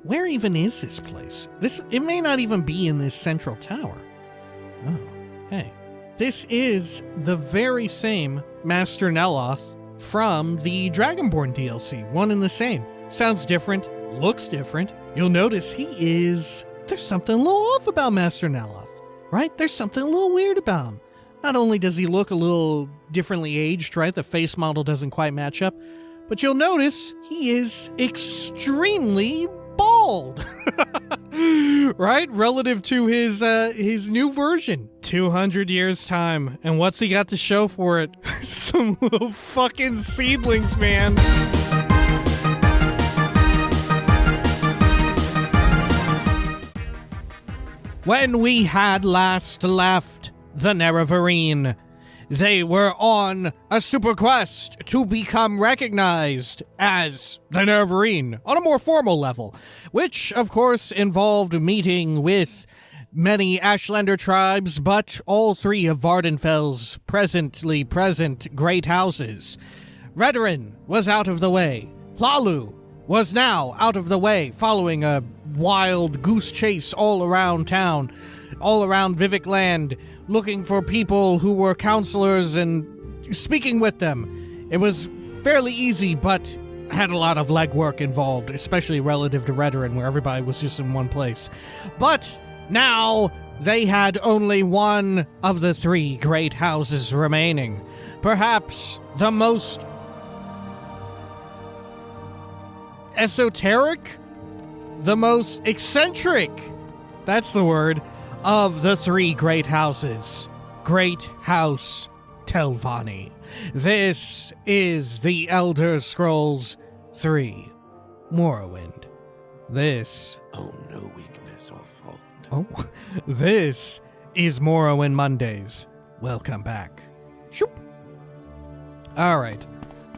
Where even is this place? It may not even be in this central tower. Oh, hey. This is the very same Master Neloth from the Dragonborn DLC. One and the same. Sounds different, looks different. You'll notice there's something a little off about Master Neloth, right? There's something a little weird about him. Not only does he look a little differently aged, right? The face model doesn't quite match up, but you'll notice he is extremely bald, right? Relative to his new version. 200 years time, and what's he got to show for it? Some little fucking seedlings, man. When we had last left the Nerevarine, they were on a super quest to become recognized as the Nerevarine on a more formal level, which, of course, involved meeting with many Ashlander tribes, but all three of Vardenfell's presently present great houses. Redoran was out of the way. Hlalu was now out of the way, following a wild goose chase all around town, all around Vivek land, looking for people who were counselors and speaking with them. It was fairly easy, but had a lot of legwork involved, especially relative to Redoran, where everybody was just in one place. But now they had only one of the three great houses remaining. Perhaps the most esoteric, the most eccentric, that's the word, of the three great houses. Great House Telvanni. This is the Elder Scrolls 3 Morrowind. This... Oh, no weakness or fault. Oh, this is Morrowind Mondays. Welcome back. Shoop. Alright,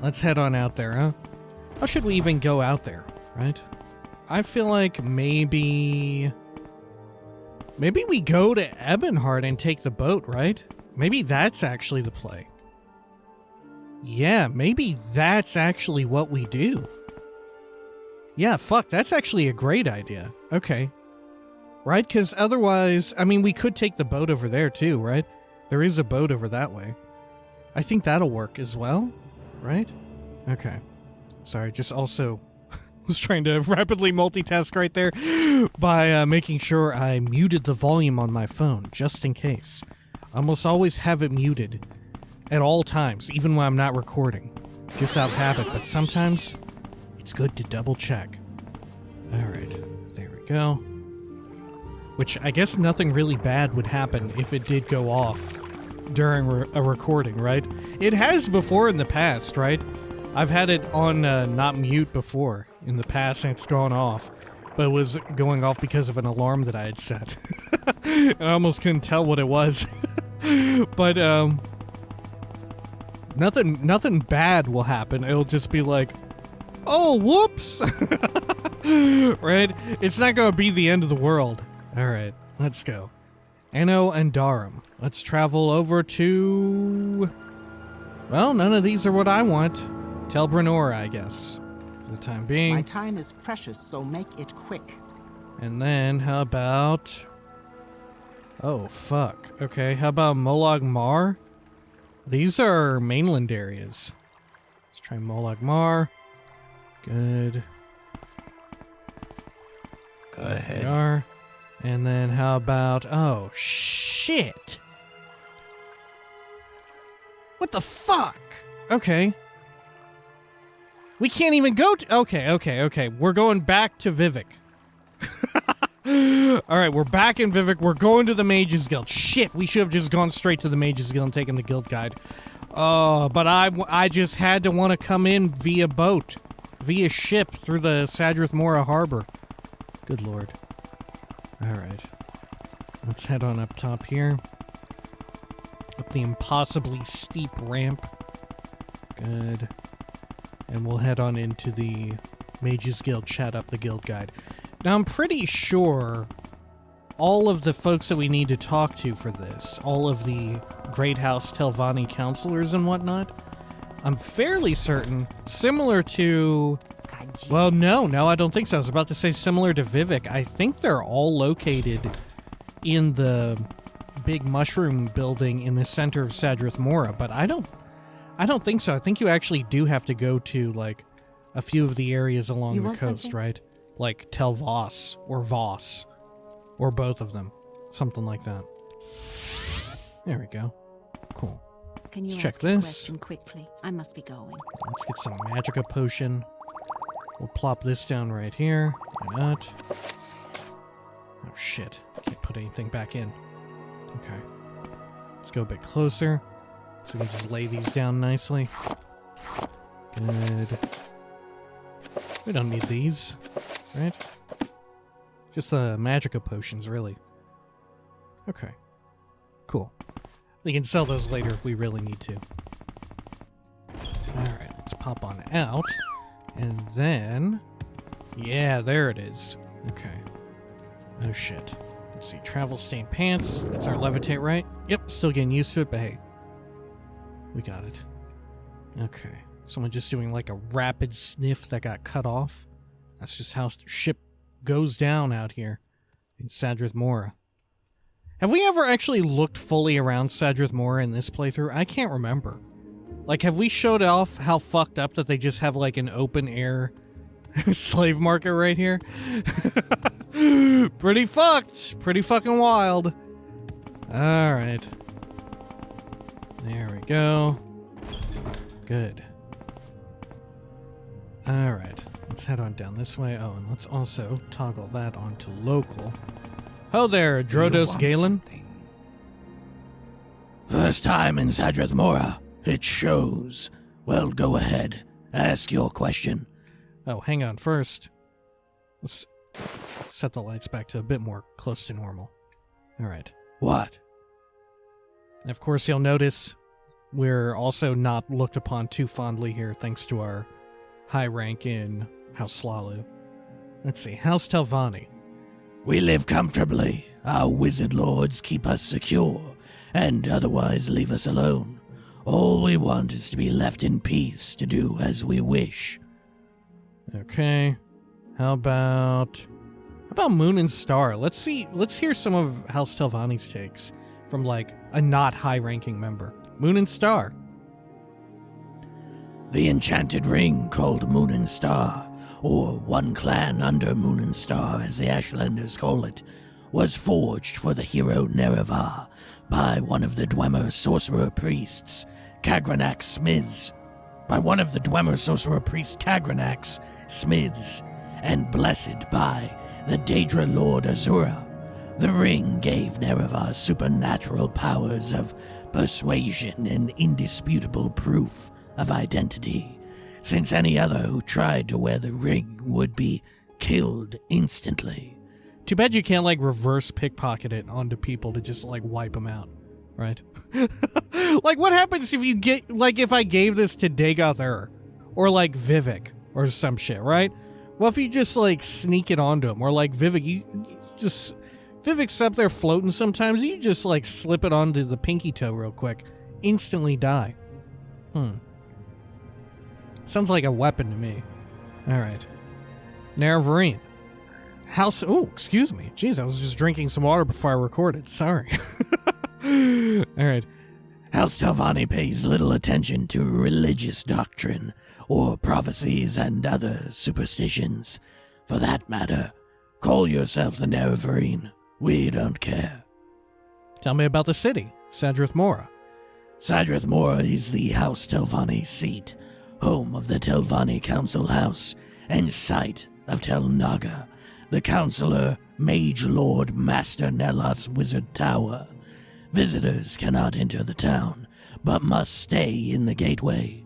let's head on out there, huh? How should we even go out there, right? I feel like maybe we go to Ebonheart and take the boat, right? Maybe that's actually the play. Yeah, maybe that's actually what we do. Yeah, fuck, that's actually a great idea. Okay. Right, because otherwise, I mean, we could take the boat over there too, right? There is a boat over that way. I think that'll work as well, right? Okay. Sorry, just also was trying to rapidly multitask right there by making sure I muted the volume on my phone, just in case. I almost always have it muted at all times, even when I'm not recording. Just out of habit, but sometimes it's good to double check. Alright, there we go. Which I guess nothing really bad would happen if it did go off during a recording, right? It has before in the past, right? I've had it on not mute before in the past and it's gone off, but it was going off because of an alarm that I had set. I almost couldn't tell what it was. But nothing bad will happen. It'll just be like, oh, whoops. Right? It's not gonna be the end of the world. Alright, let's go. Anno and Darum. Let's travel over to... Well, none of these are what I want. Telbranor, I guess, for the time being. My time is precious, so make it quick. And then, how about... Oh, fuck. Okay, how about Molag Mar? These are mainland areas. Let's try Molag Mar. Good. Go ahead. We are. And then how about... Oh, shit! What the fuck? Okay. We can't even go to... Okay. We're going back to Vivek. Alright, we're back in Vivek. We're going to the Mages Guild. Shit, we should have just gone straight to the Mages Guild and taken the guild guide. But I just had to want to come in via boat. Via ship through the Sadrith Mora Harbor. Good lord. Alright. Let's head on up top here. Up the impossibly steep ramp. Good. And we'll head on into the Mages Guild, chat up the guild guide. Now, I'm pretty sure all of the folks that we need to talk to for this, all of the Great House Telvanni counselors and whatnot, I'm fairly certain, similar to Well, no, I don't think so. I was about to say similar to Vivek. I think they're all located in the big mushroom building in the center of Sadrith Mora, but I don't think so. I think you actually do have to go to, like, a few of the areas along the coast, something? Right? Like Tel Voss or Voss, or both of them. Something like that. There we go. Cool. Can you Let's check ask your this. question quickly? I must be going. Let's get some Magicka potion. We'll plop this down right here. Why not? Oh shit. Can't put anything back in. Okay. Let's go a bit closer. So we can just lay these down nicely. Good. We don't need these, right? Just the Magicka potions, really. Okay. Cool. We can sell those later if we really need to. Alright, let's pop on out. And then... Yeah, there it is. Okay. Oh shit. Let's see, travel stained pants. That's our levitate, right? Yep, still getting used to it, but hey. We got it. Okay. Someone just doing like a rapid sniff that got cut off. That's just how ship goes down out here in Sadrith Mora. Have we ever actually looked fully around Sadrith Mora in this playthrough? I can't remember. Like, have we showed off how fucked up that they just have like an open air slave market right here? Pretty fucked. Pretty fucking wild. Alright. There we go. Good. Alright. Let's head on down this way. Oh, and let's also toggle that onto local. Ho there, Drodos Galen. First time in Sadrith Mora. It shows. Well, go ahead. Ask your question. Oh, hang on. First, let's set the lights back to a bit more close to normal. Alright. What? And of course, you'll notice we're also not looked upon too fondly here, thanks to our high rank in House Slalu. Let's see, House Telvanni. We live comfortably. Our wizard lords keep us secure, and otherwise leave us alone. All we want is to be left in peace to do as we wish. Okay. How about Moon and Star? Let's hear some of House Telvanni's takes from like a not high-ranking member. Moon and Star. The enchanted ring called Moon and Star, or one clan under Moon and Star as the Ashlanders call it, was forged for the hero Nerevar by one of the Dwemer sorcerer priests, Kagranak's smiths. And blessed by the Daedra Lord Azura. The ring gave Nerevar supernatural powers of persuasion and indisputable proof of identity, since any other who tried to wear the ring would be killed instantly. Too bad you can't, like, reverse pickpocket it onto people to just, like, wipe them out, right? Like, what happens if you get, like, if I gave this to Dagoth or, like, Vivek or some shit, right? Well, if you just, like, sneak it onto him, or, like, Vivek, you just... Vivek's up there floating sometimes, you just, like, slip it onto the pinky toe real quick. Instantly die. Sounds like a weapon to me. Alright. Naravarine. House... Oh, excuse me. Jeez, I was just drinking some water before I recorded. Sorry. Alright. House Telvanni pays little attention to religious doctrine, or prophecies and other superstitions. For that matter, call yourself the Naravarine. We don't care. Tell me about the city, Sadrith Mora. Sadrith Mora is the House Telvanni seat, home of the Telvanni Council House, and site of Tel Naga, the Counselor, Mage Lord Master Neloth's Wizard Tower. Visitors cannot enter the town, but must stay in the gateway,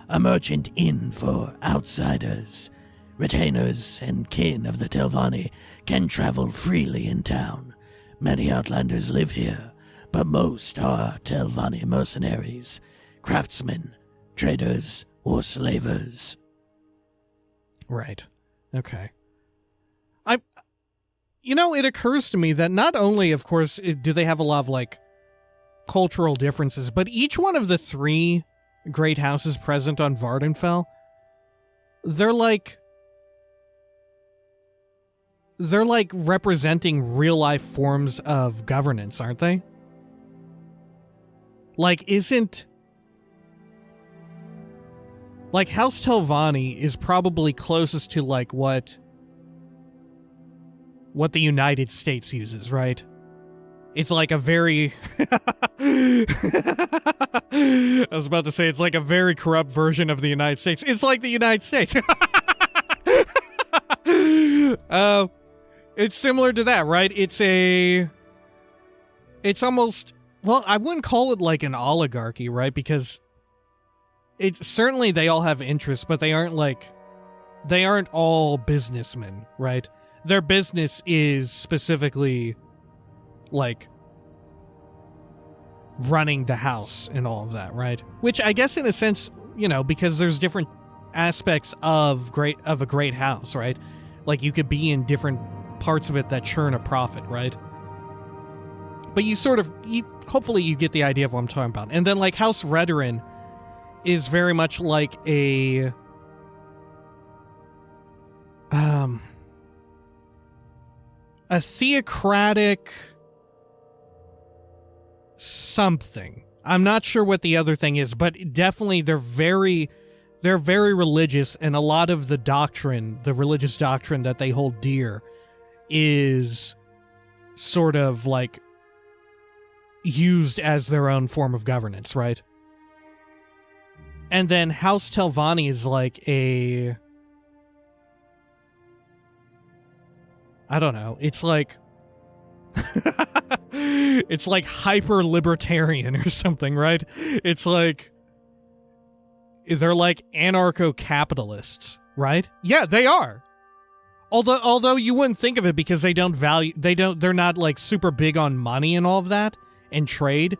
a merchant inn for outsiders. Retainers and kin of the Telvanni can travel freely in town. Many outlanders live here, but most are Telvanni mercenaries, craftsmen, traders, or slavers. Right. Okay. You know, it occurs to me that not only, of course, do they have a lot of, like, cultural differences, but each one of the three great houses present on Vardenfell, they're, like, they're like representing real life forms of governance, aren't they? Like, like, House Telvanni is probably closest to, like, what the United States uses, right? It's like a very... I was about to say, it's like a very corrupt version of the United States. It's like the United States. It's similar to that, right? It's almost... Well, I wouldn't call it like an oligarchy, right? Because it's certainly they all have interests, but they aren't all businessmen, right? Their business is specifically like running the house and all of that, right? Which I guess in a sense, you know, because there's different aspects of a great house, right? Like you could be in different parts of it that churn a profit, right? But hopefully you get the idea of what I'm talking about. And then like House Redoran is very much like a theocratic something. I'm not sure what the other thing is, but definitely they're very religious, and a lot of the religious doctrine that they hold dear is sort of like used as their own form of governance, right? And then House Telvanni is like I don't know, it's like it's like hyper-libertarian or something, right? It's like they're like anarcho-capitalists, right? Yeah, they are. Although you wouldn't think of it because they're not like super big on money and all of that and trade,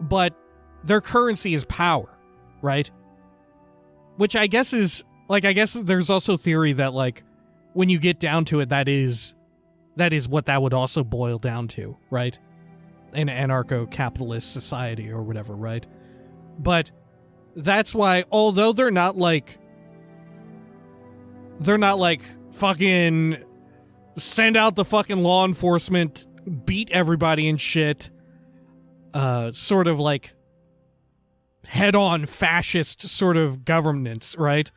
but their currency is power, right? Which I guess there's also theory that like when you get down to it, that is what that would also boil down to, right? An anarcho-capitalist society or whatever, right? But that's why, although they're not like fucking send out the fucking law enforcement, beat everybody and shit, sort of like head-on fascist sort of governance, right?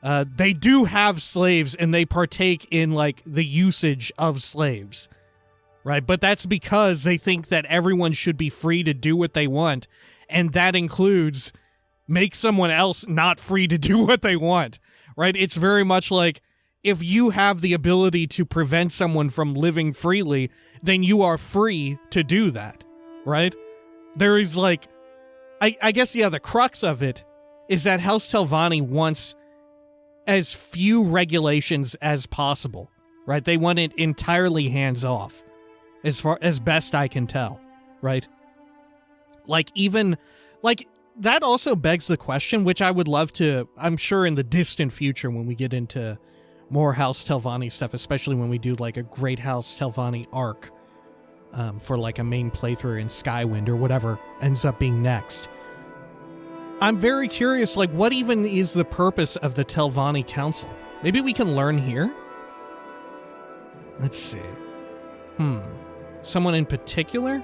They do have slaves and they partake in like the usage of slaves, right? But that's because they think that everyone should be free to do what they want, and that includes make someone else not free to do what they want, right? It's very much like if you have the ability to prevent someone from living freely, then you are free to do that, right? There is like, I guess, yeah, the crux of it is that House Telvanni wants as few regulations as possible, right? They want it entirely hands-off, as best I can tell, right? Like, even, like, that also begs the question, which I would love to, I'm sure in the distant future when we get into more House Telvanni stuff, especially when we do, like, a Great House Telvanni arc, for, like, a main playthrough in Skywind or whatever ends up being next. I'm very curious, like, what even is the purpose of the Telvanni Council? Maybe we can learn here? Let's see. Someone in particular?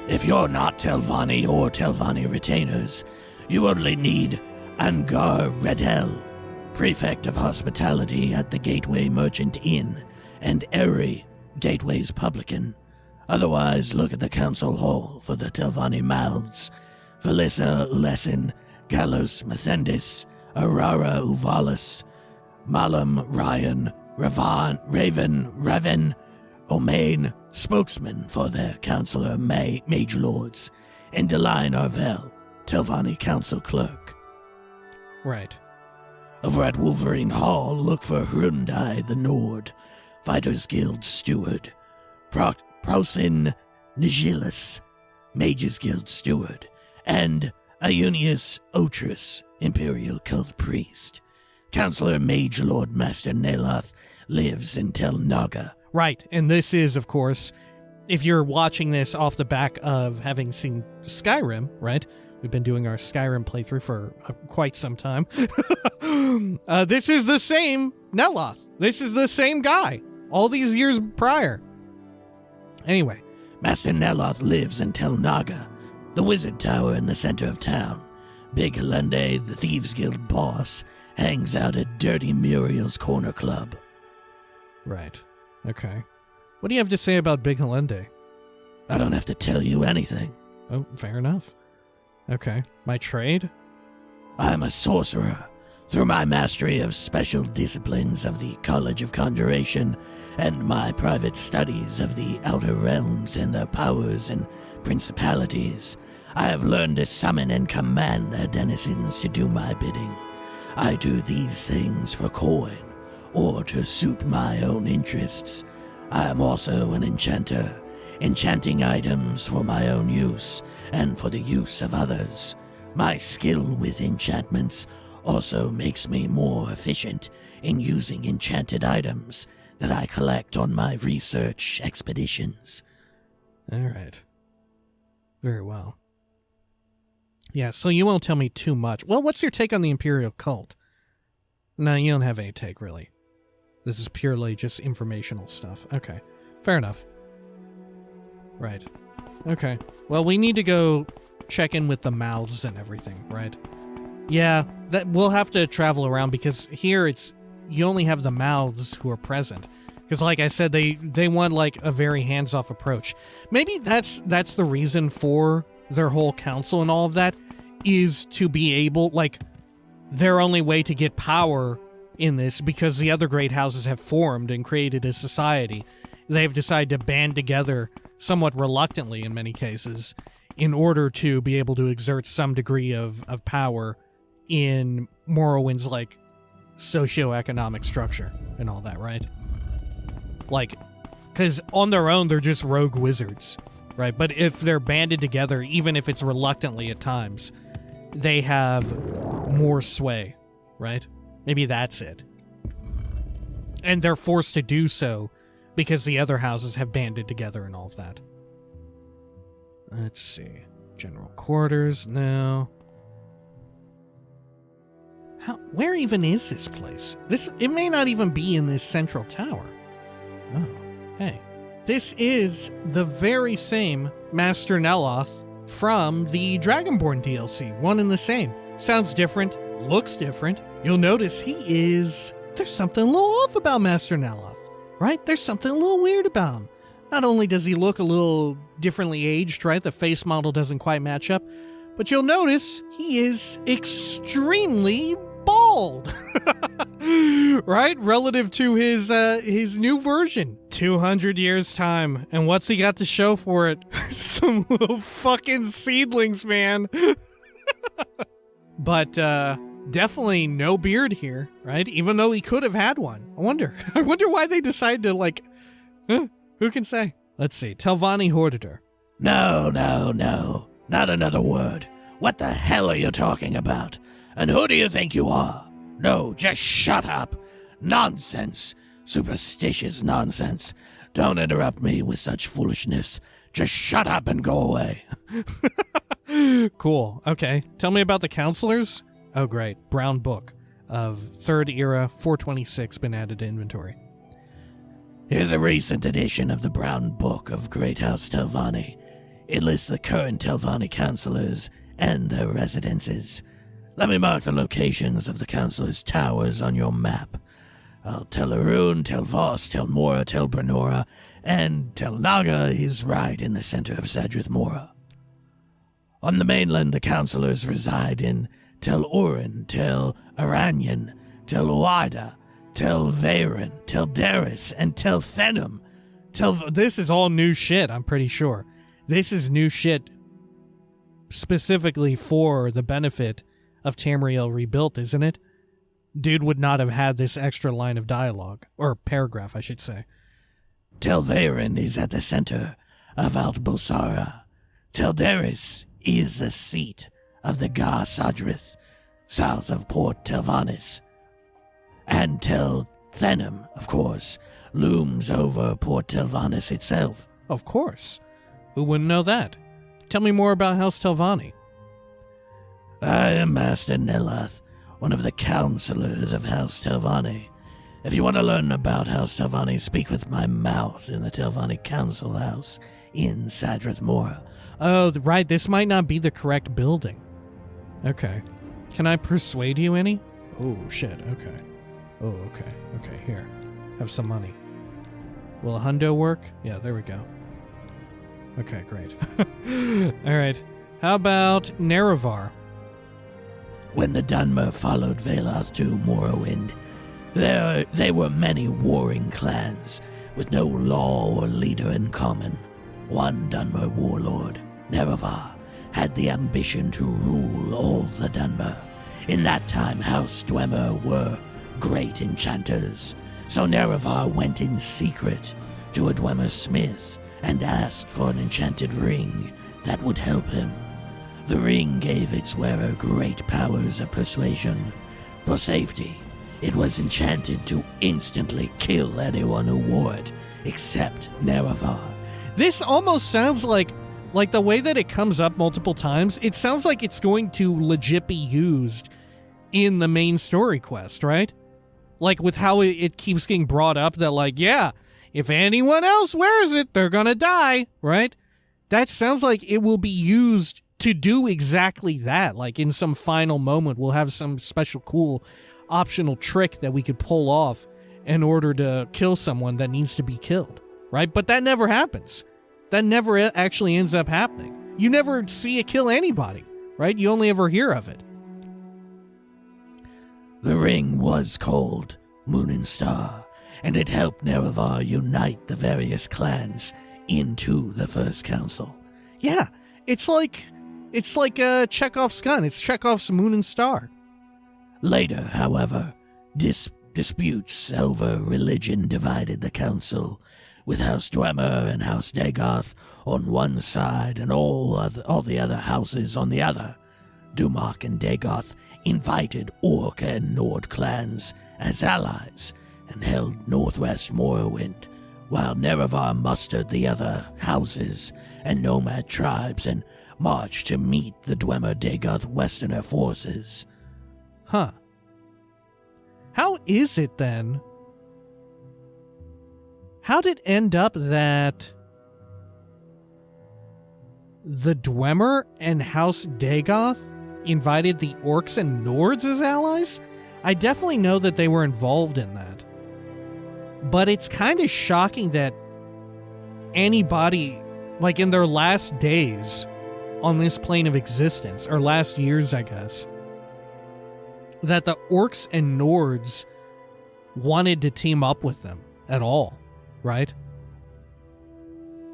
If you're not Telvanni or Telvanni retainers, you only need Angar Redel, Prefect of Hospitality at the Gateway Merchant Inn, and Eri, Gateway's Publican. Otherwise, look at the Council Hall for the Telvanni Mouths. Felissa Ulesin, Galos Methendis, Arara Uvalis, Malam Ryan, Raven, Omain, spokesman for their Councillor Mage Lords, and Deline Arvel, Telvanni Council Clerk. Right. Over at Wolverine Hall, look for Hrundai the Nord, Fighters Guild Steward, Prosin Nigilis, Mages Guild Steward, and Iunius Otris, Imperial Cult Priest. Councillor Mage Lord Master Neloth lives in Tel Naga. Right, and this is, of course, if you're watching this off the back of having seen Skyrim, right? We've been doing our Skyrim playthrough for quite some time. This is the same Neloth. This is the same guy. all these years prior. Anyway. Master Neloth lives in Tel Naga, the wizard tower in the center of town. Big Halende, the Thieves Guild boss, hangs out at Dirty Muriel's Corner Club. Right. Okay. What do you have to say about Big Halende? I don't have to tell you anything. Oh, fair enough. Okay. My trade? I'm a sorcerer. Through my mastery of special disciplines of the College of Conjuration and my private studies of the Outer Realms and their powers and principalities, I have learned to summon and command their denizens to do my bidding. I do these things for coin, or to suit my own interests. I am also an enchanter, enchanting items for my own use and for the use of others. My skill with enchantments also makes me more efficient in using enchanted items that I collect on my research expeditions. All right. Very well. Yeah, so you won't tell me too much. Well, what's your take on the Imperial cult? No, you don't have any take, really. This is purely just informational stuff. Okay, fair enough. Right. Okay. Well, we need to go check in with the mouths and everything, right? Yeah, that we'll have to travel around because here you only have the mouths who are present. Because like I said, they want like a very hands-off approach. Maybe that's the reason for their whole council and all of that, is to be able, like, their only way to get power in this, because the other great houses have formed and created a society. They've decided to band together, somewhat reluctantly in many cases, in order to be able to exert some degree of power in Morrowind's, like, socioeconomic structure and all that, right? Like, because on their own, they're just rogue wizards, right? But if they're banded together, even if it's reluctantly at times, they have more sway, right? Maybe that's it. And they're forced to do so because the other houses have banded together and all of that. Let's see. General quarters, no. Where even is this place? It may not even be in this central tower. Oh, hey. This is the very same Master Neloth from the Dragonborn DLC. One and the same. Sounds different, looks different. You'll notice there's something a little off about Master Neloth, right? There's something a little weird about him. Not only does he look a little differently aged, right? The face model doesn't quite match up, but you'll notice he is extremely bald, right? Relative to his new version. 200 years time, and what's he got to show for it? Some little fucking seedlings, man. But definitely no beard here, right? Even though he could have had one. I wonder why they decided to, like, who can say? Let's see. Telvanni Hortator. No, not another word. What the hell are you talking about? And who do you think you are? No, just shut up. Nonsense. Superstitious nonsense. Don't interrupt me with such foolishness. Just shut up and go away. Cool. Okay. Tell me about the counselors. Oh, great. Brown Book of 3rd Era 426 been added to inventory. Here's a recent edition of the Brown Book of Great House Telvanni. It lists the current Telvanni counselors and their residences. Let me mark the locations of the counselors' towers on your map. Tel Arun, Tel Voss, Tel Mora, Tel Brenora, and Tel Naga is right in the center of Sadrith Mora. On the mainland, the counselors reside in Tel Urin, Tel Aranyan, Tel Wida, Tel Varen, Tel Daris, and Tel Thenum. This is all new shit, I'm pretty sure. This is new shit specifically for the benefit of Tamriel Rebuilt, isn't it? Dude would not have had this extra line of dialogue, or paragraph, I should say. Tel Varen is at the center of Alt Bosara. Tel Daris is the seat of the Gar Sadrith, south of Port Telvannis. And Tel Thenum, of course, looms over Port Telvannis itself. Of course. Who wouldn't know that? Tell me more about House Telvanni. I am Master Neloth, one of the counselors of House Telvanni. If you want to learn about House Telvanni, speak with my mouth in the Telvanni Council House in Sadrith Mora. Oh, right, this might not be the correct building. Okay. Can I persuade you any? Oh, shit, okay. Oh, okay, okay, here. Have some money. Will a hundo work? Yeah, there we go. Okay, great. Alright. How about Nerevar? When the Dunmer followed Veloth to Morrowind, there were many warring clans, with no law or leader in common. One Dunmer warlord, Nerevar, had the ambition to rule all the Dunmer. In that time, House Dwemer were great enchanters, so Nerevar went in secret to a Dwemer smith and asked for an enchanted ring that would help him. The ring gave its wearer great powers of persuasion. For safety, it was enchanted to instantly kill anyone who wore it, except Nerevar. This almost sounds like the way that it comes up multiple times, it sounds like it's going to legit be used in the main story quest, right? Like with how it keeps getting brought up that like, yeah, if anyone else wears it, they're gonna die, right? That sounds like it will be used to do exactly that. Like in some final moment, we'll have some special cool optional trick that we could pull off in order to kill someone that needs to be killed, right? But that never happens. That never actually ends up happening. You never see it kill anybody, right? You only ever hear of it. The ring was called Moon and Star, and it helped Nerevar unite the various clans into the First Council. Yeah, it's like Chekhov's gun. It's Chekhov's Moon and Star. Later, however, disputes over religion divided the council, with House Dwemer and House Dagoth on one side and all the other houses on the other. Dumak and Dagoth invited Orc and Nord clans as allies and held northwest Morrowind, while Nerevar mustered the other houses and nomad tribes and marched to meet the Dwemer Dagoth Westerner forces. Huh. How is it then? How did it end up that the Dwemer and House Dagoth invited the Orcs and Nords as allies? I definitely know that they were involved in that. But it's kind of shocking that anybody, like in their last days on this plane of existence, or last years, I guess, that the Orcs and Nords wanted to team up with them at all, right?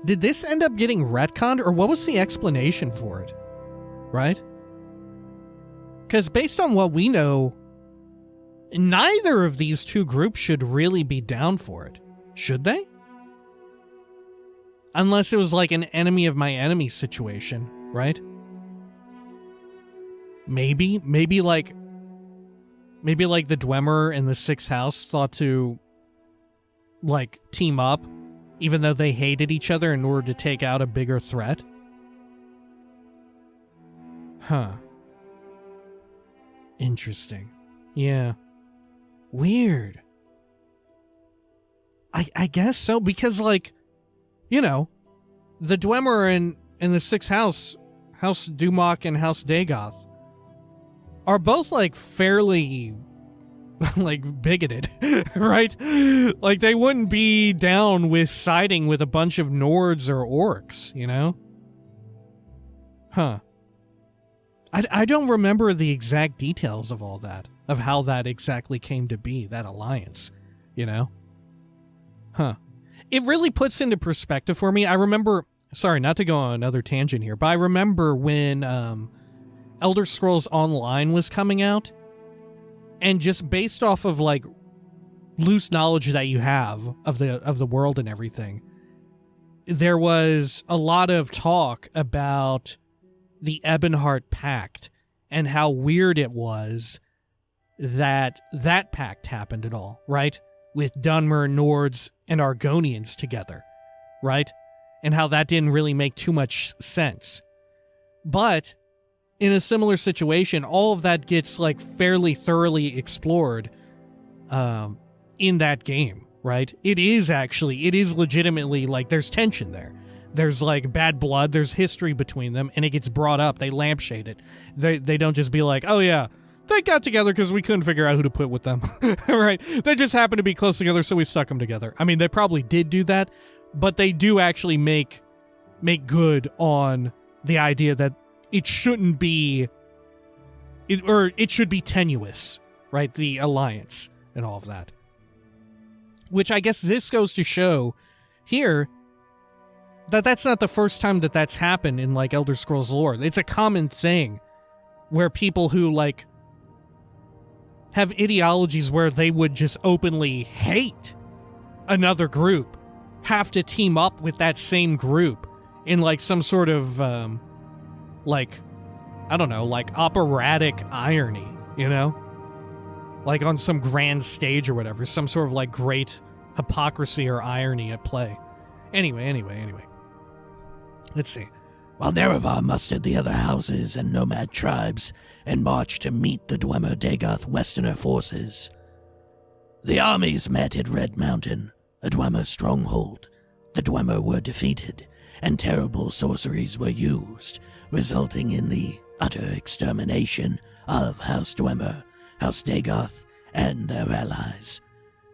Did this end up getting retconned, or what was the explanation for it, right? Because based on what we know, neither of these two groups should really be down for it, should they? Unless it was like an enemy of my enemy situation, right? Maybe like the Dwemer and the Sixth House thought to like team up, even though they hated each other in order to take out a bigger threat. Huh. Interesting. Yeah. Weird. I guess so, because like, you know, the Dwemer and the Sixth House, House Dumak and House Dagoth, are both like fairly like bigoted, right? Like they wouldn't be down with siding with a bunch of Nords or Orcs, you know? Huh. I don't remember the exact details of all that, of how that exactly came to be, that alliance, you know? Huh. It really puts into perspective for me. I remember, sorry, not to go on another tangent here, but I remember when Elder Scrolls Online was coming out, and just based off of like loose knowledge that you have of the world and everything, there was a lot of talk about the Ebonheart Pact and how weird it was that that pact happened at all, right? With Dunmer, Nords, and Argonians together, right? And how that didn't really make too much sense. But in a similar situation, all of that gets like fairly thoroughly explored in that game, right? It is legitimately, like, there's tension there. There's, like, bad blood, there's history between them, and it gets brought up. They lampshade it. They don't just be like, oh yeah, they got together because we couldn't figure out who to put with them, right? They just happened to be close together, so we stuck them together. I mean, they probably did do that, but they do actually make good on the idea that it shouldn't be, it should be tenuous, right? The alliance and all of that. Which I guess this goes to show here that that's not the first time that that's happened in, like, Elder Scrolls lore. It's a common thing where people who, like, have ideologies where they would just openly hate another group have to team up with that same group in, like, some sort of, like, I don't know, like, operatic irony, you know? Like, on some grand stage or whatever, some sort of, like, great hypocrisy or irony at play. Anyway. Let's see. While Nerevar mustered the other houses and nomad tribes and marched to meet the Dwemer Dagoth Westerner forces, the armies met at Red Mountain, a Dwemer stronghold. The Dwemer were defeated, and terrible sorceries were used, resulting in the utter extermination of House Dwemer, House Dagoth, and their allies.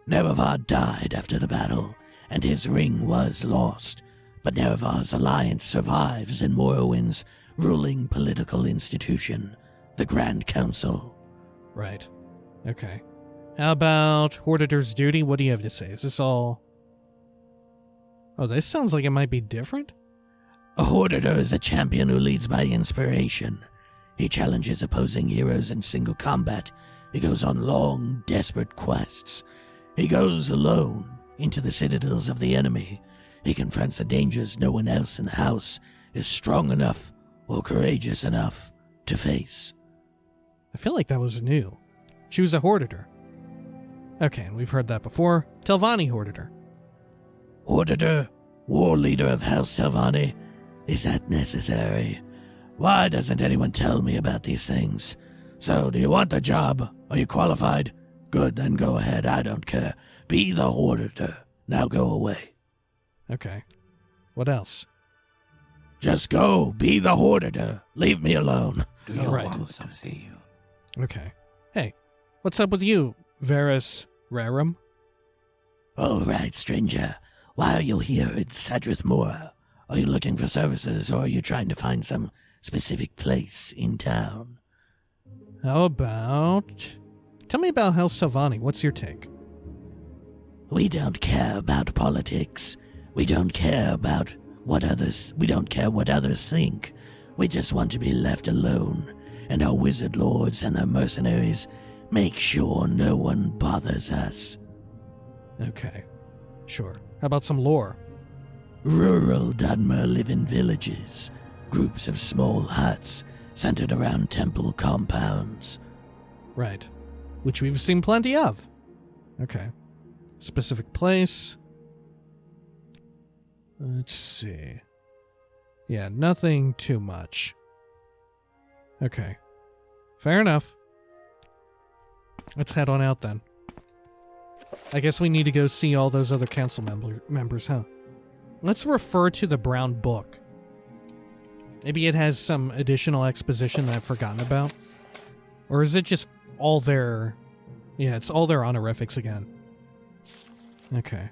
Nerevar died after the battle, and his ring was lost, but Nerevar's alliance survives in Morrowind's ruling political institution, the Grand Council. Right. Okay. How about Hortator's duty? What do you have to say? Is this all... Oh, this sounds like it might be different? A Hortator is a champion who leads by inspiration. He challenges opposing heroes in single combat. He goes on long, desperate quests. He goes alone into the citadels of the enemy. He confronts the dangers no one else in the house is strong enough or courageous enough to face. I feel like that was new. She was a Hortator. Okay, and we've heard that before. Telvanni Hortator. Hortator, war leader of House Telvanni. Is that necessary? Why doesn't anyone tell me about these things? So, do you want the job? Are you qualified? Good, then go ahead, I don't care. Be the Hortator. Now go away. Okay. What else? Just go, be the Hortator. Leave me alone. Right. Okay. Hey, what's up with you, Varus Rerum? All right, stranger. Why are you here in Sadrith Mora? Are you looking for services, or are you trying to find some specific place in town? How about... Tell me about House Telvanni. What's your take? We don't care about politics. We don't care about what others... We don't care what others think. We just want to be left alone, and our wizard lords and their mercenaries make sure no one bothers us. Okay. Sure. How about some lore? Rural Dunmer live in villages, groups of small huts centered around temple compounds. Right. Which we've seen plenty of. Okay. Specific place. Let's see. Yeah, nothing too much. Okay. Fair enough. Let's head on out then. I guess we need to go see all those other council members, huh? Let's refer to the brown book. Maybe it has some additional exposition that I've forgotten about. Or is it just all their... Yeah, it's all their honorifics again. Okay.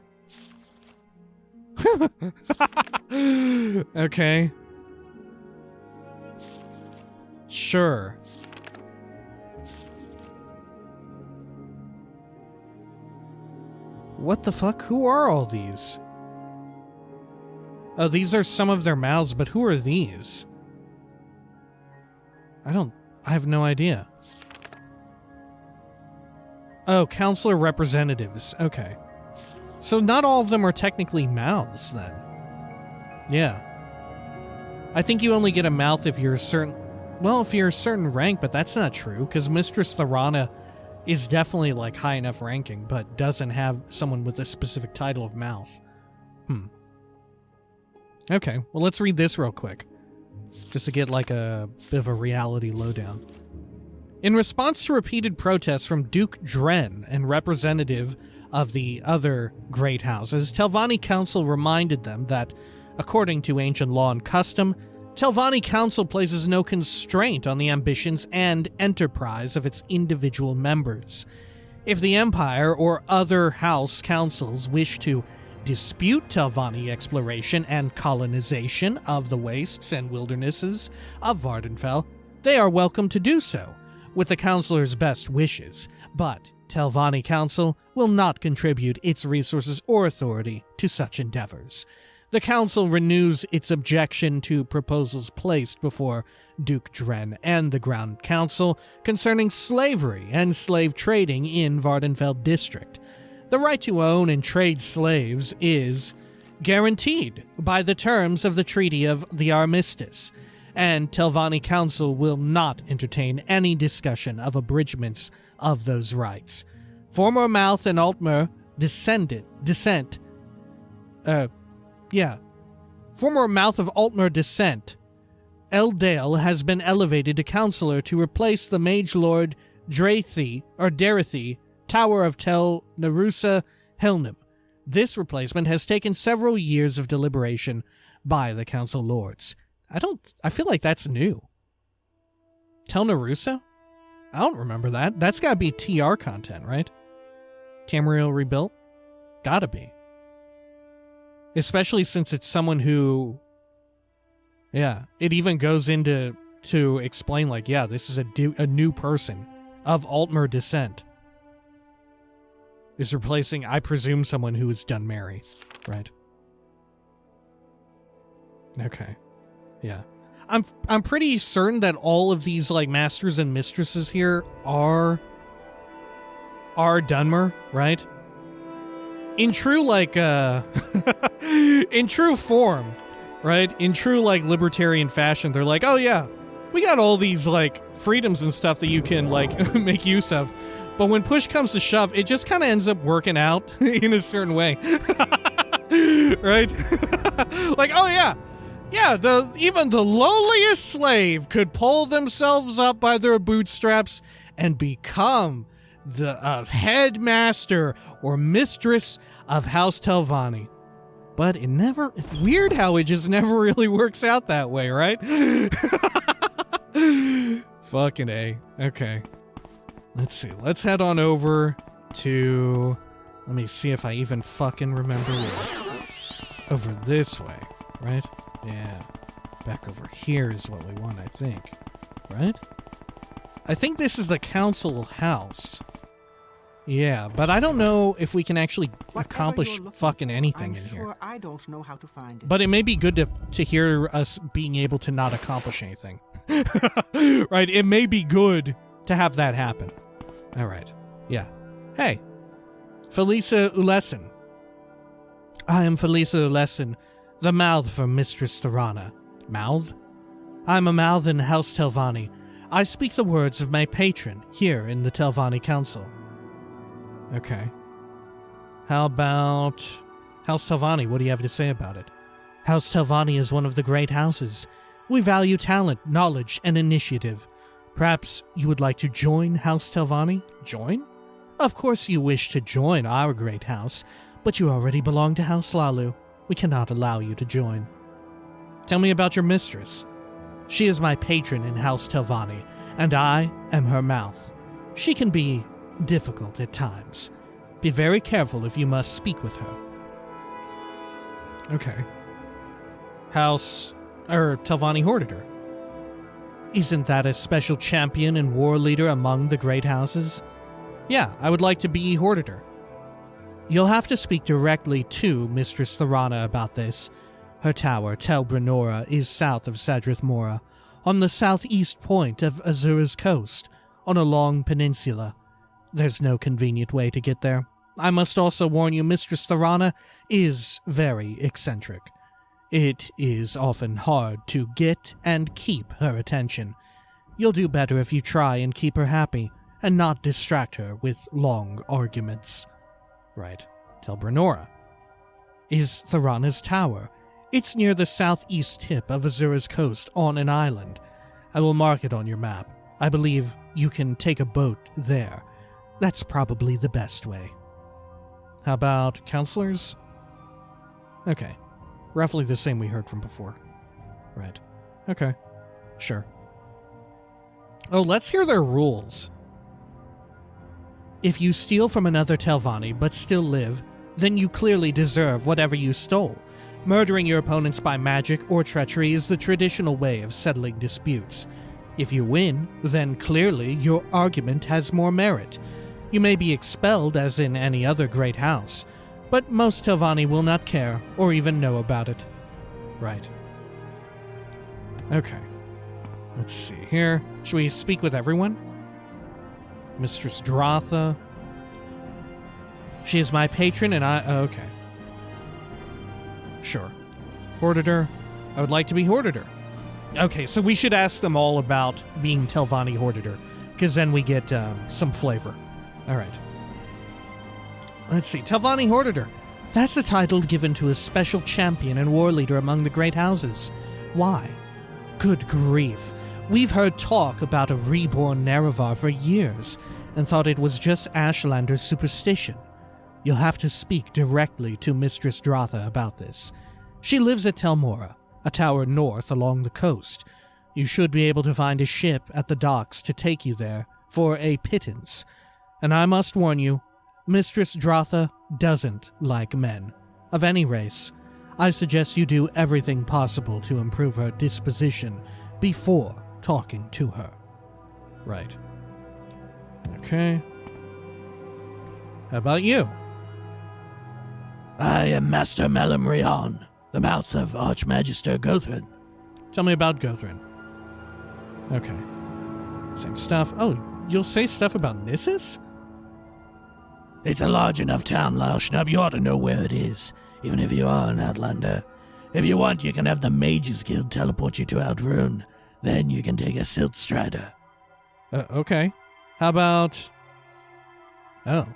Okay. Sure. What the fuck? Who are all these? Oh, these are some of their mouths, but who are these? I have no idea. Oh, councilor representatives. Okay. So not all of them are technically mouths, then. Yeah. I think you only get a mouth if you're a certain... Well, if you're a certain rank, but that's not true, because Mistress Tharana is definitely, like, high enough ranking, but doesn't have someone with a specific title of mouth. Okay, well, let's read this real quick, just to get, like, a bit of a reality lowdown. In response to repeated protests from Duke Dren and Representative of the other great houses, Telvanni Council reminded them that, according to ancient law and custom, Telvanni Council places no constraint on the ambitions and enterprise of its individual members. If the Empire or other house councils wish to dispute Telvanni exploration and colonization of the wastes and wildernesses of Vardenfell, they are welcome to do so, with the councilors' best wishes, but Telvanni Council will not contribute its resources or authority to such endeavors. The council renews its objection to proposals placed before Duke Dren and the Ground Council concerning slavery and slave trading in Vardenfell District. The right to own and trade slaves is guaranteed by the terms of the Treaty of the Armistice, and Telvanni Council will not entertain any discussion of abridgments of those rights. Former Mouth and Altmer Former Mouth of Altmer descent, Eldale has been elevated to Councillor to replace the Mage Lord Darathi, Tower of Tel Narusa Helnim. This replacement has taken several years of deliberation by the Council Lords. I feel like that's new. Tel Narusa? I don't remember that. That's gotta be TR content, right? Tamriel Rebuilt? Gotta be. Especially since it's someone who... Yeah, it even goes into to explain, like, yeah, this is a new person of Altmer descent. Is replacing, I presume, someone who is Dunmerry, right? Okay. Yeah. I'm pretty certain that all of these, like, masters and mistresses here are Dunmer, right? In true, like, in true form, right? In true, like, libertarian fashion, they're like, oh yeah, we got all these, like, freedoms and stuff that you can, like, make use of. But when push comes to shove, it just kind of ends up working out in a certain way. Right? Like, oh yeah, even the lowliest slave could pull themselves up by their bootstraps and become the headmaster or mistress of House Telvanni. But weird how it just never really works out that way, right? Fucking A. Okay. Let's see. Let's head on over to... Let me see if I even fucking remember where. Over this way, right? Yeah. Back over here is what we want, I think. Right? I think this is the council house. Yeah, but I don't know if we can actually accomplish fucking anything in here. I don't know how to find it. But it may be good to hear us being able to not accomplish anything. Right? It may be good to have that happen. Alright. Yeah. Hey. Felisa Ulesson. I am Felisa Ulesson, the mouth for Mistress Thorana. Mouth? I'm a mouth in House Telvanni. I speak the words of my patron here in the Telvanni Council. Okay. How about House Telvanni? What do you have to say about it? House Telvanni is one of the great houses. We value talent, knowledge, and initiative. Perhaps you would like to join House Telvanni? Join? Of course you wish to join our great house, but you already belong to House Lalu. We cannot allow you to join. Tell me about your mistress. She is my patron in House Telvanni, and I am her mouth. She can be difficult at times. Be very careful if you must speak with her. Okay. Telvanni Hortator. Isn't that a special champion and war leader among the great houses? Yeah, I would like to be Hortator. You'll have to speak directly to Mistress Thorana about this. Her tower, Tel Brenora, is south of Sadrith Mora, on the southeast point of Azura's coast, on a long peninsula. There's no convenient way to get there. I must also warn you, Mistress Thorana is very eccentric. It is often hard to get and keep her attention. You'll do better if you try and keep her happy, and not distract her with long arguments. Right. Tel Brenora is Thorana's tower. It's near the southeast tip of Azura's coast on an island. I will mark it on your map. I believe you can take a boat there. That's probably the best way. How about counselors? Okay. Roughly the same we heard from before. Right. Okay. Sure. Oh, let's hear their rules. If you steal from another Telvanni but still live, then you clearly deserve whatever you stole. Murdering your opponents by magic or treachery is the traditional way of settling disputes. If you win, then clearly your argument has more merit. You may be expelled as in any other great house, but most Telvanni will not care or even know about it. Right. Okay. Let's see here. Should we speak with everyone? Mistress Dratha. She is my patron and I... okay. Sure. Hortator. I would like to be Hortator. Okay, so we should ask them all about being Telvanni Hortator, because then we get some flavor. Alright. Let's see. Telvanni Hortator. That's a title given to a special champion and war leader among the great houses. Why? Good grief. We've heard talk about a reborn Nerevar for years, and thought it was just Ashlander's superstition. You'll have to speak directly to Mistress Dratha about this. She lives at Telmora, a tower north along the coast. You should be able to find a ship at the docks to take you there for a pittance. And I must warn you, Mistress Dratha doesn't like men, of any race. I suggest you do everything possible to improve her disposition before talking to her. Right. Okay. How about you? I am Master Malamrion, the mouth of Archmagister Gothrin. Tell me about Gothrin. Okay. Same stuff. Oh, you'll say stuff about Nissus? It's a large enough town, Laushnub. You ought to know where it is, even if you are an Outlander. If you want, you can have the Mages Guild teleport you to Outrune. Then you can take a Silt Strider. Okay. How about... oh.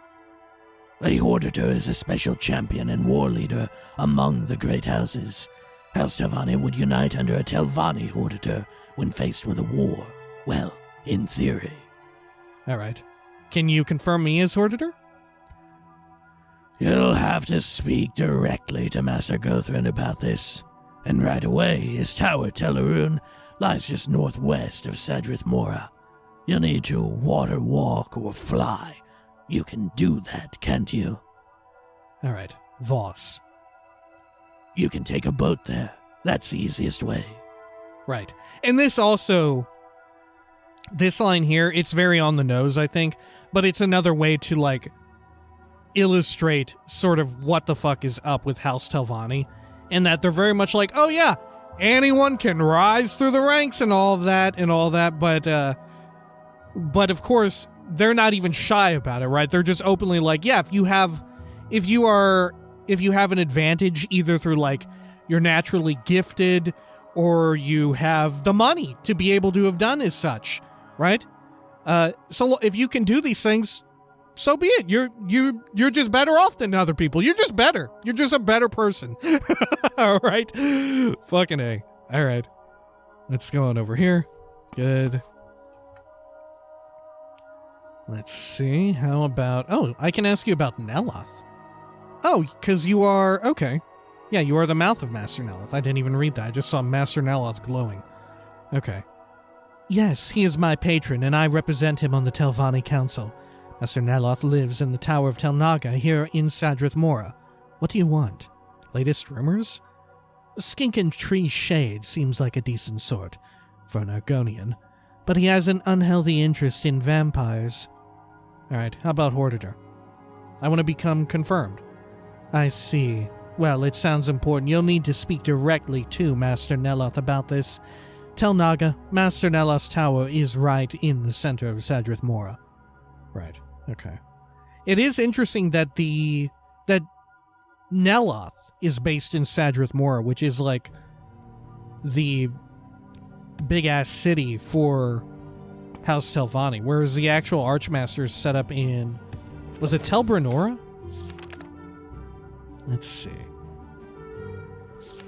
A Hortator is a special champion and war leader among the great houses. House Telvanni would unite under a Telvanni Hortator when faced with a war. Well, in theory. Alright. Can you confirm me as Hortator? You'll have to speak directly to Master Gothrin about this. And right away, his tower, Tellarune, lies just northwest of Sadrith Mora. You'll need to water walk or fly. You can do that, can't you? Alright. Voss. You can take a boat there. That's the easiest way. Right. And this also... this line here, it's very on the nose, I think, but it's another way to, like, illustrate sort of what the fuck is up with House Telvanni, and that they're very much like, oh yeah, anyone can rise through the ranks and all that, but of course, they're not even shy about it, right? They're just openly like, yeah, if you have an advantage either through, like, you're naturally gifted or you have the money to be able to have done as such, right? So if you can do these things, so be it. You're just better off than other people. You're just better. You're just a better person. All right. Fucking A. All right. Let's go on over here. Good. Let's see. How about... oh, I can ask you about Neloth. Oh, because you are... okay. Yeah, you are the mouth of Master Neloth. I didn't even read that. I just saw Master Neloth glowing. Okay. Yes, he is my patron, and I represent him on the Telvanni Council. Master Neloth lives in the Tower of Telnaga here in Sadrith Mora. What do you want? Latest rumors? Skink and Tree Shade seems like a decent sort for an Argonian, but he has an unhealthy interest in vampires. Alright, how about Hortator? I want to become confirmed. I see. Well, it sounds important. You'll need to speak directly to Master Neloth about this. Telnaga, Master Neloth's tower is right in the center of Sadrith Mora. Right, okay. It is interesting that that Neloth is based in Sadrith Mora, which is like the big-ass city for House Telvanni, whereas the actual Archmaster is set up in... was it Tel Brenora? Let's see.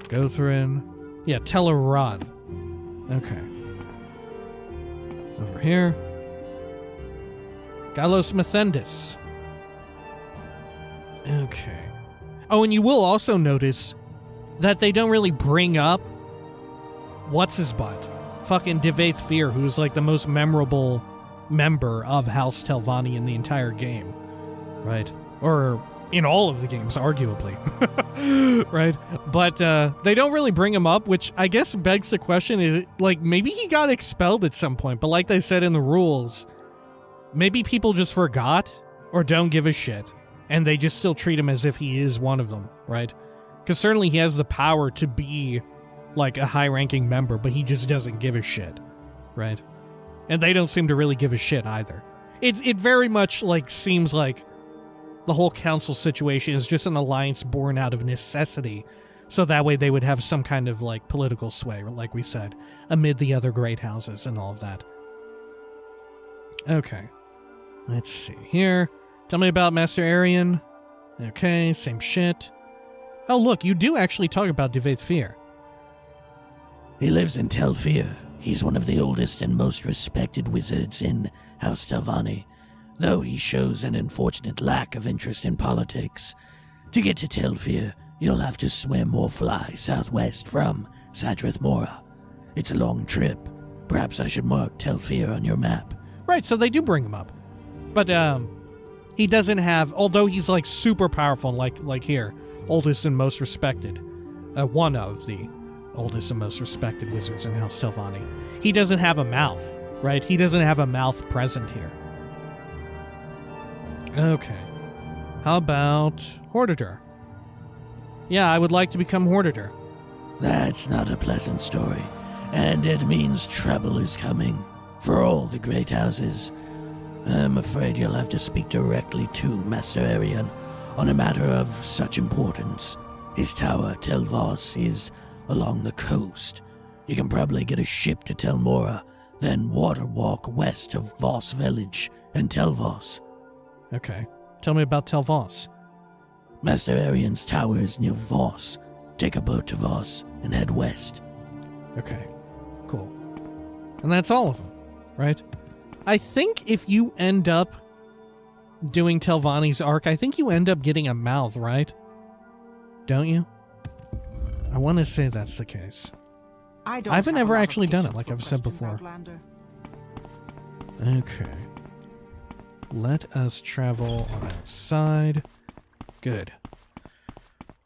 Gothrin. Yeah, Teleron. Okay. Over here. Galos Methendis. Okay. Oh, and you will also notice that they don't really bring up what's-his-butt. Fucking Devaith Fear, who's like the most memorable member of House Telvanni in the entire game. Right? Or in all of the games, arguably. Right? But they don't really bring him up, which I guess begs the question, is like, maybe he got expelled at some point, but like they said in the rules, maybe people just forgot or don't give a shit, and they just still treat him as if he is one of them, right? Because certainly he has the power to be like a high-ranking member, but he just doesn't give a shit, right? And they don't seem to really give a shit either. It very much like seems like the whole council situation is just an alliance born out of necessity, so that way they would have some kind of like political sway, like we said, amid the other great houses and all of that. Okay, let's see here. Tell me about Master Arian. Okay, same shit. Oh look, you do actually talk about Devaith Fear. He lives in Telfir. He's one of the oldest and most respected wizards in House Telvanni, though he shows an unfortunate lack of interest in politics. To get to Telfir, you'll have to swim or fly southwest from Sadrith Mora. It's a long trip. Perhaps I should mark Telfir on your map. Right, so they do bring him up. But, he doesn't have, although he's like super powerful, like here, oldest and most respected, one of the oldest and most respected wizards in House Telvanni, he doesn't have a mouth, right? He doesn't have a mouth present here. Okay. How about Hortator? Yeah, I would like to become Hortator. That's not a pleasant story, and it means trouble is coming for all the great houses. I'm afraid you'll have to speak directly to Master Arian on a matter of such importance. His tower, Telvos, is along the coast. You can probably get a ship to Telmora, then water walk west of Voss Village and Telvos. Okay. Tell me about Telvos. Master Arian's tower is near Voss. Take a boat to Voss and head west. Okay. Cool. And that's all of them, right? I think if you end up doing Telvanni's arc, I think you end up getting a mouth, right? Don't you? I want to say that's the case. I haven't ever actually done it, like I've said before. Okay. Let us travel on outside. Good.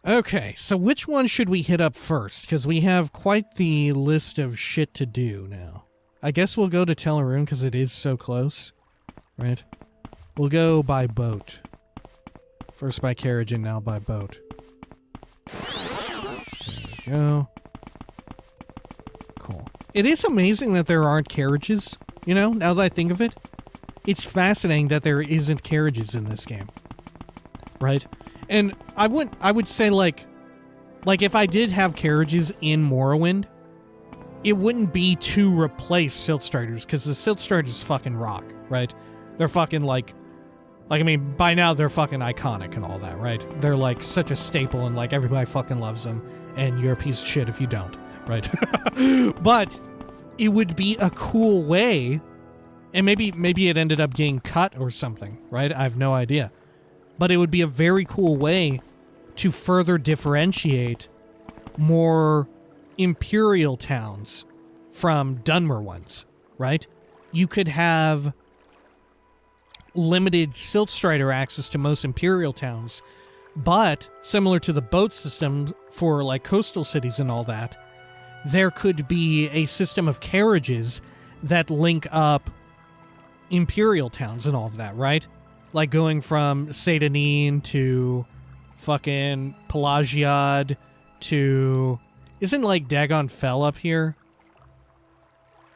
Okay, so which one should we hit up first? Because we have quite the list of shit to do now. I guess we'll go to Tel'aran'rhiod because it is so close, right? We'll go by boat. First by carriage and now by boat. There we go. Cool. It is amazing that there aren't carriages, you know, now that I think of it. It's fascinating that there isn't carriages in this game. Right? And I would say like if I did have carriages in Morrowind, it wouldn't be to replace Silt Striders, because the Silt Striders fucking rock, right? They're fucking like I mean, by now they're fucking iconic and all that, right? They're like such a staple and like everybody fucking loves them, and you're a piece of shit if you don't, right? But it would be a cool way, and maybe it ended up getting cut or something, right? I have no idea. But it would be a very cool way to further differentiate more Imperial towns from Dunmer ones, right? You could have limited Silt Strider access to most Imperial towns, but similar to the boat system for like coastal cities and all that, there could be a system of carriages that link up Imperial towns and all of that, right? Like going from Sedanine to fucking Pelagiad to... Isn't like Dagon Fell up here?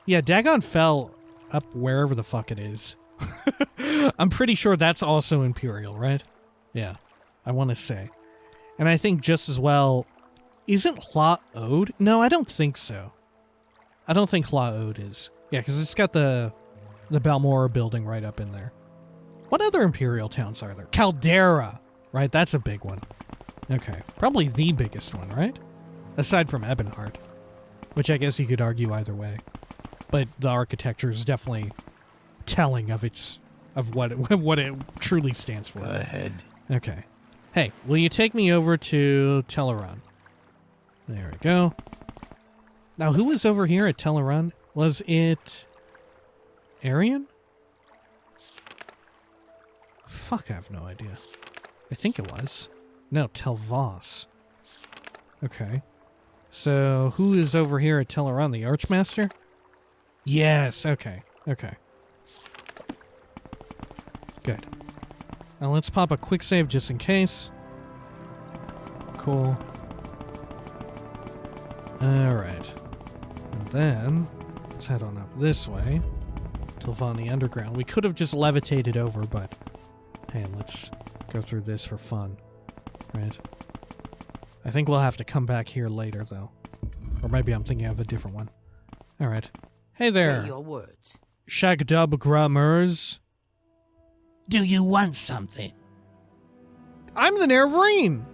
Yeah, Dagon Fell up wherever the fuck it is. I'm pretty sure that's also Imperial, right? Yeah, I want to say. And I think just as well... Isn't Hla Ode? No, I don't think so. I don't think Hla Ode is. Yeah, because it's got the Balmora building right up in there. What other Imperial towns are there? Caldera! Right, that's a big one. Okay, probably the biggest one, right? Aside from Ebonheart, which I guess you could argue either way. But the architecture is definitely telling of what it truly stands for. Go ahead. Okay. Hey, will you take me over to Teleron? There we go. Now, who was over here at Teleron? Was it Arian? Fuck, I have no idea. I think it was. No, Telvas. Okay. So, who is over here at Teleron? The Archmaster? Yes, okay. Okay. Good. Now let's pop a quick save just in case. Cool. Alright. And then, let's head on up this way. Telvanni Underground. We could have just levitated over, but hey, let's go through this for fun. Right? I think we'll have to come back here later, though. Or maybe I'm thinking of a different one. Alright. Hey there. Say your words. Shagdub Grammers. Do you want something? I'm the Nervreen.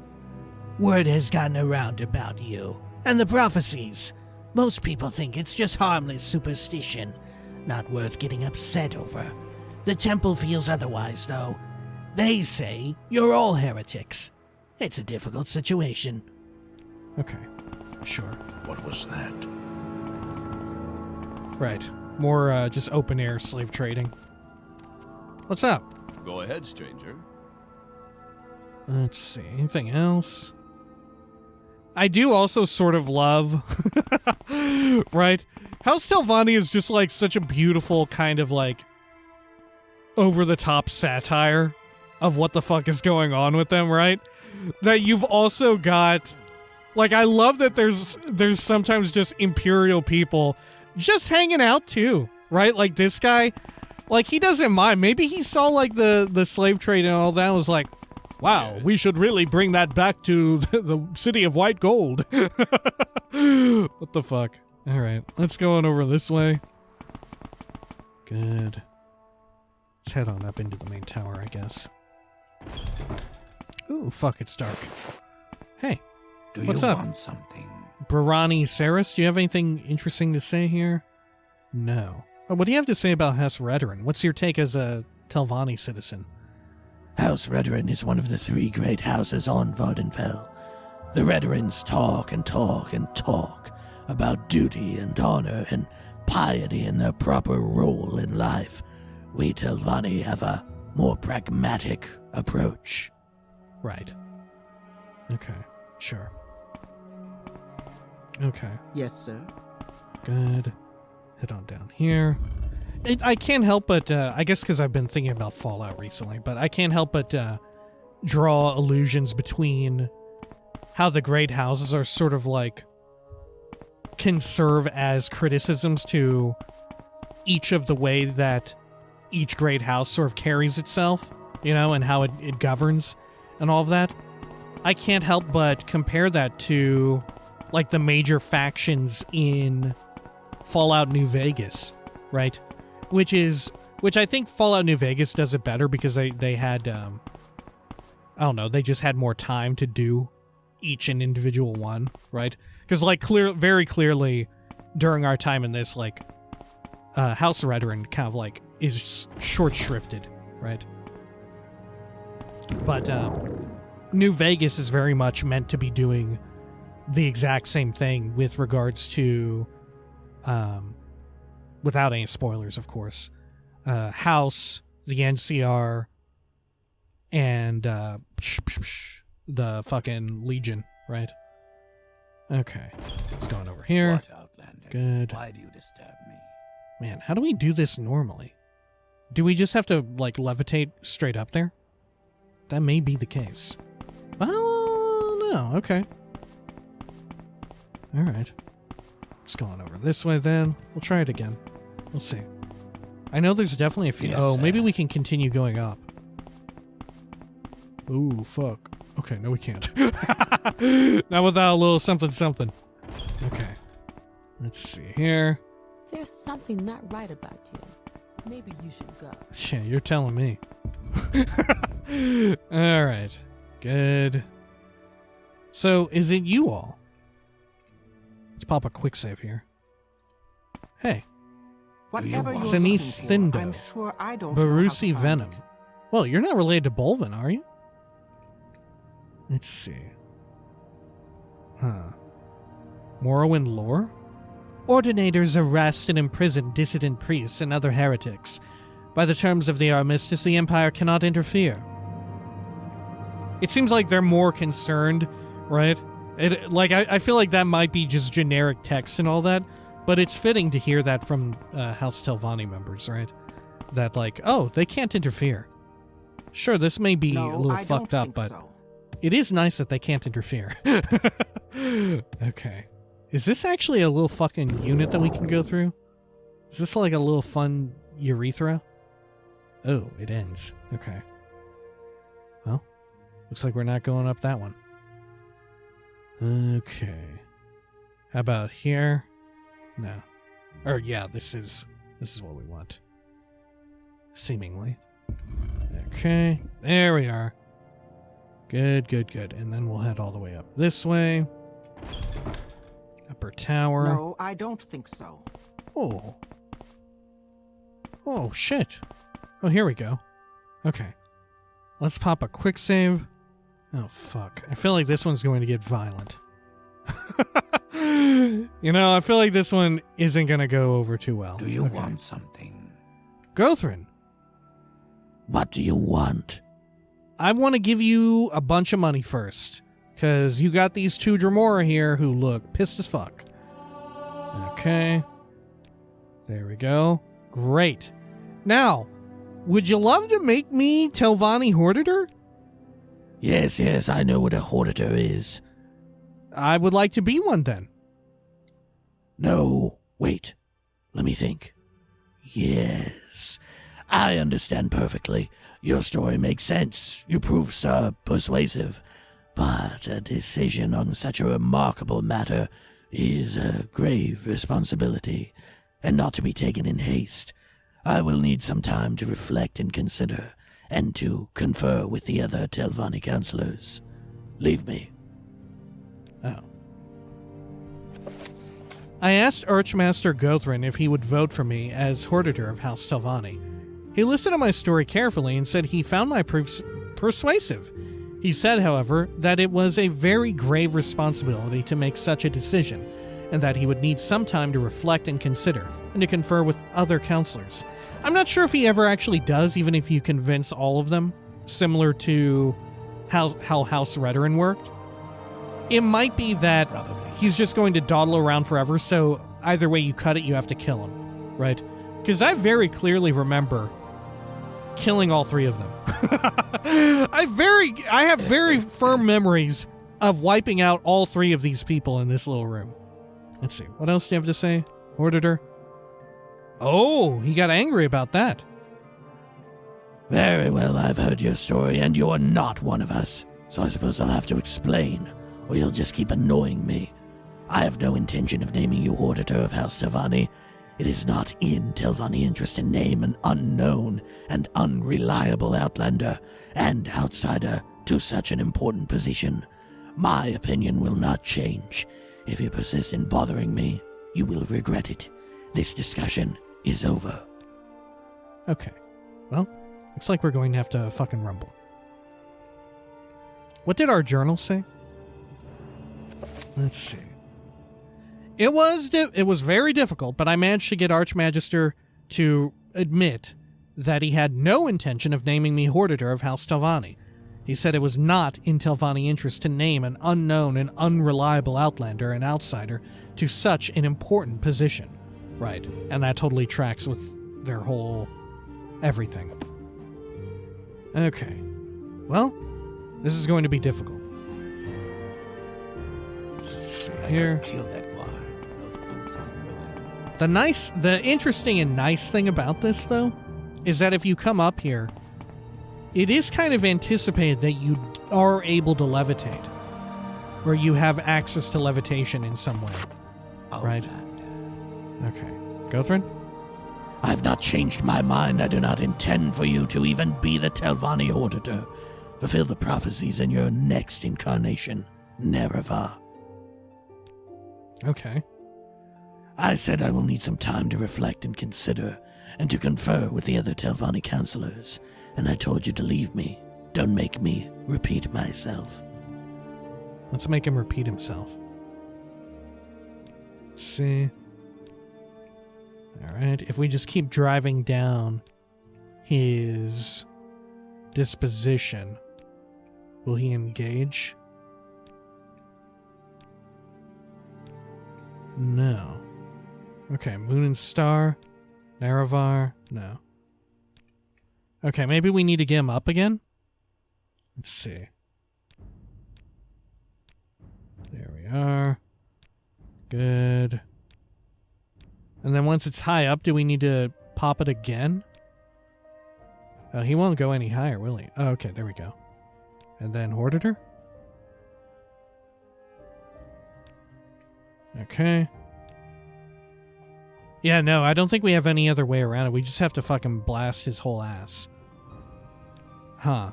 Word has gotten around about you, and the prophecies. Most people think it's just harmless superstition, not worth getting upset over. The temple feels otherwise, though. They say you're all heretics. It's a difficult situation. Okay, sure. What was that? Right. More just open air slave trading. What's up? Go ahead, stranger. Let's see. Anything else? I do also sort of love, right? House Telvanni is just like such a beautiful kind of like over-the-top satire of what the fuck is going on with them, right? That you've also got, like, I love that there's sometimes just imperial people just hanging out too, right? Like this guy, like he doesn't mind. Maybe he saw like the slave trade and all that, was like, wow, we should really bring that back to the city of white gold. What the fuck? All right, let's go on over this way. Good. Let's head on up into the main tower, I guess. Ooh, fuck, it's dark. Hey, what's up? Want something? Brarani Saris, do you have anything interesting to say here? No. Oh, what do you have to say about House Redoran? What's your take as a Telvanni citizen? House Redoran is one of the 3 great houses on Vardenfell. The Redorans talk and talk and talk about duty and honor and piety and their proper role in life. We Telvanni have a more pragmatic approach. Right. Okay, sure. Okay. Yes, sir. Good. Head on down here. I can't help but, I guess because I've been thinking about Fallout recently, but I can't help but draw allusions between how the great houses are sort of like can serve as criticisms to each of the way that each great house sort of carries itself, you know, and how it governs and all of that. I can't help but compare that to like the major factions in Fallout New Vegas, right? Which I think Fallout New Vegas does it better because they had, I don't know, they just had more time to do each and individual one, right? Because like very clearly during our time in this, like House Redoran kind of like is short shrifted, right? But New Vegas is very much meant to be doing the exact same thing with regards to, without any spoilers, of course, House, the NCR, and the fucking Legion, right? Okay, let's go on over here. What, Outlander? Good. Why do you disturb me? Man, how do we do this normally? Do we just have to, like, levitate straight up there? That may be the case. Oh, no, okay. Alright. Let's go on over this way then. We'll try it again. We'll see. I know there's definitely a few... Yes, maybe we can continue going up. Ooh, fuck. Okay, no we can't. Not without a little something something. Okay. Let's see here. There's something not right about you. Maybe you should go. Yeah, you're telling me. Alright. Good. So, is it you all? Let's pop a quick save here. Hey. Whatever you're Sinise looking for, Thindo. I'm sure I don't know how to Barusi find Venom. it. Well, you're not related to Bolvin, are you? Let's see. Morrowind lore? Ordinators arrest and imprison dissident priests and other heretics. By the terms of the armistice, the Empire cannot interfere. It seems like they're more concerned, right? I feel like that might be just generic text and all that, but it's fitting to hear that from House Telvanni members, right? That they can't interfere. Sure, this may be a little fucked up, but it is nice that they can't interfere. Okay. Is this actually a little fucking unit that we can go through? Is this like a little fun urethra? Oh, it ends. Okay. Well, looks like we're not going up that one. Okay. How about here? No. Or yeah, this is what we want. Seemingly. Okay. There we are. Good, good, good. And then we'll head all the way up this way. Upper tower. No, I don't think so. Oh. Oh, shit. Oh, here we go. Okay. Let's pop a quick save. Oh, fuck. I feel like this one's going to get violent. You know, I feel like this one isn't going to go over too well. Do you want something? Gothrin. What do you want? I want to give you a bunch of money first. Because you got these two Dremora here who look pissed as fuck. Okay. There we go. Great. Now, would you love to make me Telvanni Hortator? Yes, I know what a Hortator is. I would like to be one then. No, wait. Let me think. Yes, I understand perfectly. Your story makes sense. Your proofs are persuasive. But a decision on such a remarkable matter is a grave responsibility, and not to be taken in haste. I will need some time to reflect and consider, and to confer with the other Telvanni councillors. Leave me. Oh. I asked Archmaster Gothrin if he would vote for me as Hortator of House Telvanni. He listened to my story carefully and said he found my proofs persuasive. He said, however, that it was a very grave responsibility to make such a decision, and that he would need some time to reflect and consider, and to confer with other counselors. I'm not sure if he ever actually does, even if you convince all of them, similar to how House Redoran worked. It might be that he's just going to dawdle around forever, so either way you cut it, you have to kill him, right? Because I very clearly remember killing all three of them. I have very firm memories of wiping out all three of these people in this little room. Let's see, what else do you have to say, Hortator? Oh, he got angry about that. Very well, I've heard your story, and you're not one of us. So I suppose I'll have to explain, or you'll just keep annoying me. I have no intention of naming you Hortator of House Telvanni. It is not in Telvanni interest to name an unknown and unreliable outlander and outsider to such an important position. My opinion will not change. If you persist in bothering me, you will regret it. This discussion is over. Okay. Well, looks like we're going to have to fucking rumble. What did our journal say? Let's see. It was very difficult, but I managed to get Archmagister to admit that he had no intention of naming me Hortator of House Telvanni. He said it was not in Telvanni interest to name an unknown and unreliable outlander and outsider to such an important position. Right, and that totally tracks with their whole everything. Okay, well, this is going to be difficult. Let's see here. Kill that guard. Those boots are ruined. The interesting and nice thing about this, though, is that if you come up here, it is kind of anticipated that you are able to levitate, or you have access to levitation in some way, right? Okay. Gothrin? I've not changed my mind. I do not intend for you to even be the Telvanni Hortator. Fulfill the prophecies in your next incarnation, Nerevar. Okay. I said I will need some time to reflect and consider, and to confer with the other Telvanni councillors, and I told you to leave me. Don't make me repeat myself. Let's make him repeat himself. Let's see. Alright, if we just keep driving down his disposition, will he engage? No. Okay, Moon and Star. Naravar. No. Okay, maybe we need to get him up again? Let's see. There we are. Good. And then once it's high up, do we need to pop it again? Oh, he won't go any higher, will he? Oh, okay, there we go. And then Hortator? Okay. Yeah, no, I don't think we have any other way around it. We just have to fucking blast his whole ass. Huh.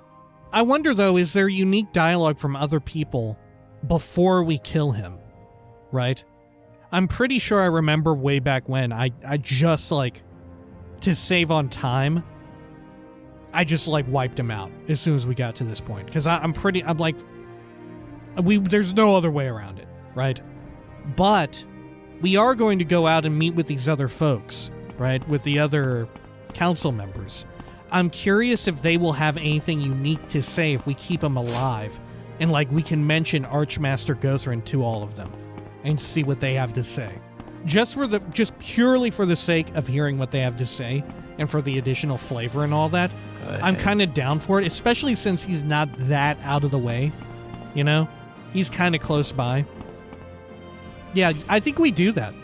I wonder, though, is there unique dialogue from other people before we kill him? Right? I'm pretty sure I remember way back when I just, like, to save on time, I just, like, wiped him out as soon as we got to this point. Because I'm like, there's no other way around it, right? But we are going to go out and meet with these other folks, right? With the other council members. I'm curious if they will have anything unique to say if we keep them alive. And, like, we can mention Archmaster Gothrin to all of them and see what they have to say. Just purely for the sake of hearing what they have to say and for the additional flavor and all that. I'm kind of down for it, especially since he's not that out of the way, you know? He's kind of close by. Yeah, I think we do that.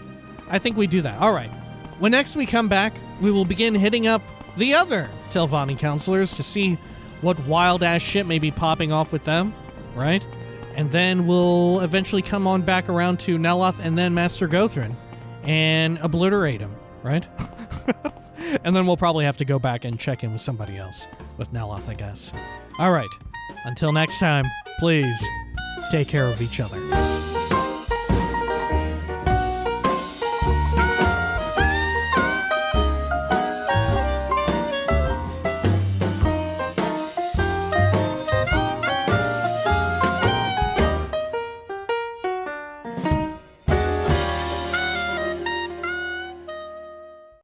All right. When next we come back, we will begin hitting up the other Telvanni counselors to see what wild-ass shit may be popping off with them, right? And then we'll eventually come on back around to Neloth and then Master Gothrin and obliterate him, right? And then we'll probably have to go back and check in with somebody else, with Neloth, I guess. All right. Until next time, please take care of each other.